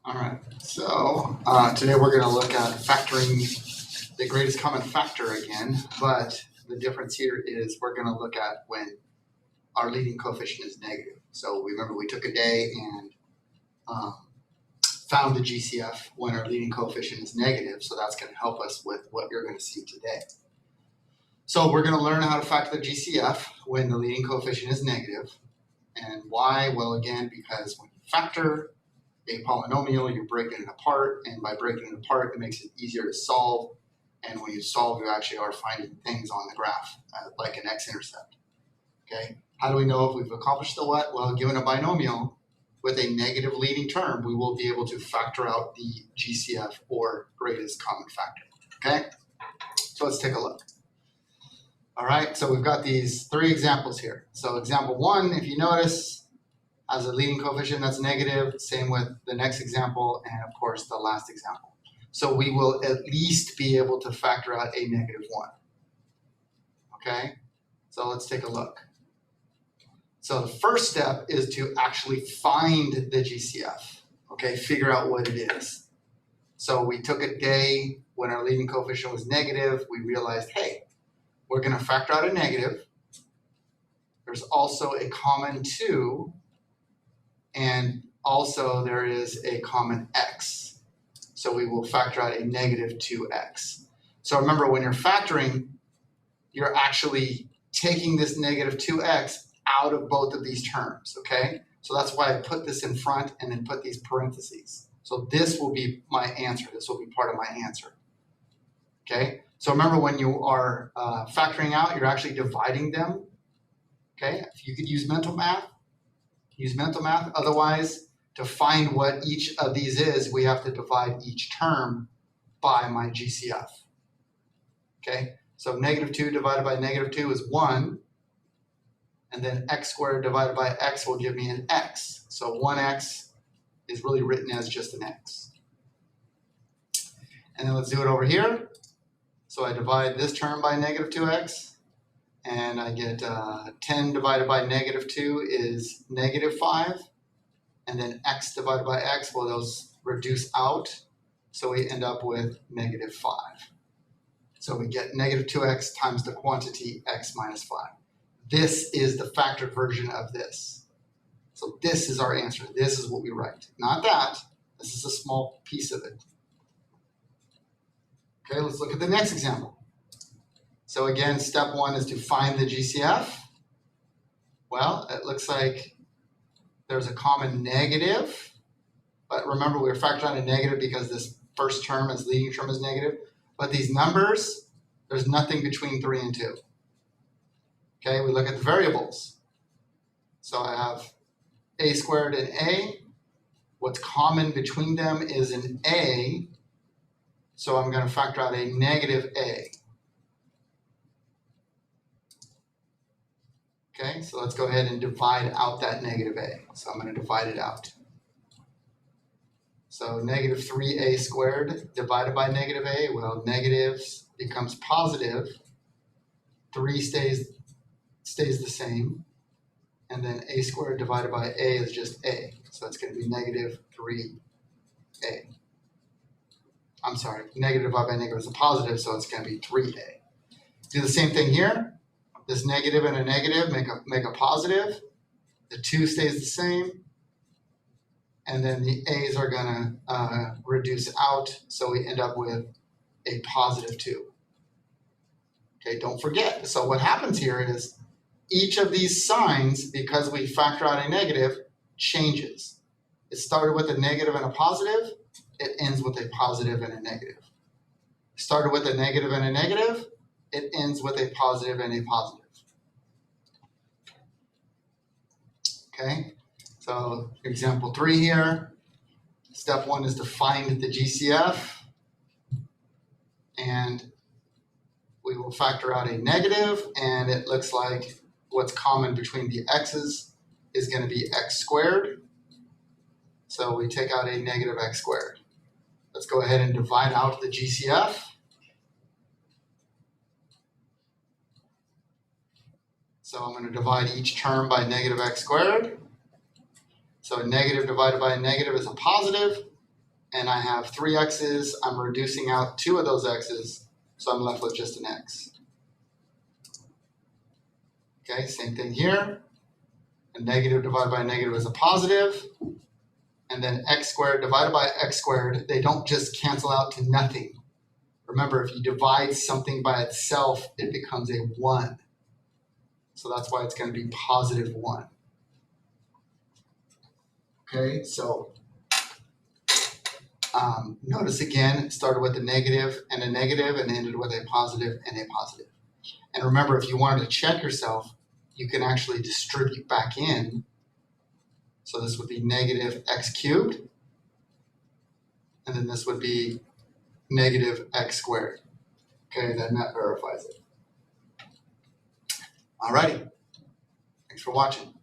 All right, so today we're going to look at factoring the greatest common factor again, but the difference here is we're going to look at when our leading coefficient is negative. So remember we took a day and found the GCF when our leading coefficient is negative, so that's going to help us with what you're going to see today. So we're going to learn how to factor the GCF when the leading coefficient is negative. And why? Well, again, because when you factor a polynomial, you're breaking it apart, and by breaking it apart, it makes it easier to solve. And when you solve, you actually are finding things on the graph, like an x-intercept. Okay. How do we know if we've accomplished the what? Well, given a binomial with a negative leading term, we will be able to factor out the GCF, or greatest common factor. Okay. So let's take a look. All right. So we've got these three examples here. So example one, if you notice, has a leading coefficient that's negative, same with the next example, and of course the last example. So we will at least be able to factor out a -1. Okay, so let's take a look. So the first step is to actually find the GCF, okay, figure out what it is. So we took a day when our leading coefficient was negative, we realized, hey, we're gonna factor out a negative. There's also a common 2, and also there is a common x. So we will factor out a -2x. So remember, when you're factoring, you're actually taking this -2x out of both of these terms, okay? So that's why I put this in front and then put these parentheses. So this will be my answer. This will be part of my answer, okay? So remember, when you are factoring out, you're actually dividing them, okay? If you could use mental math, use mental math. Otherwise, to find what each of these is, we have to divide each term by my GCF. Okay, so -2 divided by -2 is 1. And then x squared divided by x will give me an x. So 1x is really written as just an x. And then let's do it over here. So I divide this term by -2x. And I get 10 divided by -2 is -5. And then x divided by x, well, those reduce out. So we end up with -5. So we get -2x times the quantity x minus 5. This is the factored version of this. So this is our answer. This is what we write. Not that. This is a small piece of it. Okay, let's look at the next example. So again, step one is to find the GCF. Well, it looks like there's a common negative, but remember, we're factoring out a negative because this first term, this leading term, is negative. But these numbers, there's nothing between 3 and 2. Okay, we look at the variables. So I have a squared and a. What's common between them is an a. So I'm going to factor out a -a. Okay, so let's go ahead and divide out that -a. So I'm going to divide it out. So -3a squared divided by -a, well, negatives becomes positive. 3 stays the same. And then a squared divided by a is just a. So it's going to be -3a. I'm sorry, negative divided by negative is a positive, so it's going to be 3a. Do the same thing here. This negative and a negative make a positive. The 2 stays the same. And then the a's are going to reduce out. So we end up with a +2. Okay, don't forget. So what happens here is each of these signs, because we factor out a negative, changes. It started with a negative and a positive. It ends with a positive and a negative. It started with a negative and a negative. It ends with a positive and a positive. Okay, so example 3 here. Step 1 is to find the GCF. And we will factor out a negative, and it looks like what's common between the x's is going to be x squared. So we take out a -x squared. Let's go ahead and divide out the GCF. So I'm going to divide each term by -x squared. So a negative divided by a negative is a positive. and I have 3 x's. I'm reducing out 2 of those x's, so I'm left with just an x. Okay, same thing here. A negative divided by a negative is a positive. And then x squared divided by x squared, they don't just cancel out to nothing. Remember, if you divide something by itself, it becomes a 1. So that's why it's going to be positive 1. Okay, so notice again, it started with a negative and ended with a positive and a positive. And remember, if you wanted to check yourself, you can actually distribute back in. So this would be negative x cubed, and then this would be negative x squared. Okay, then that verifies it. Alrighty, thanks for watching.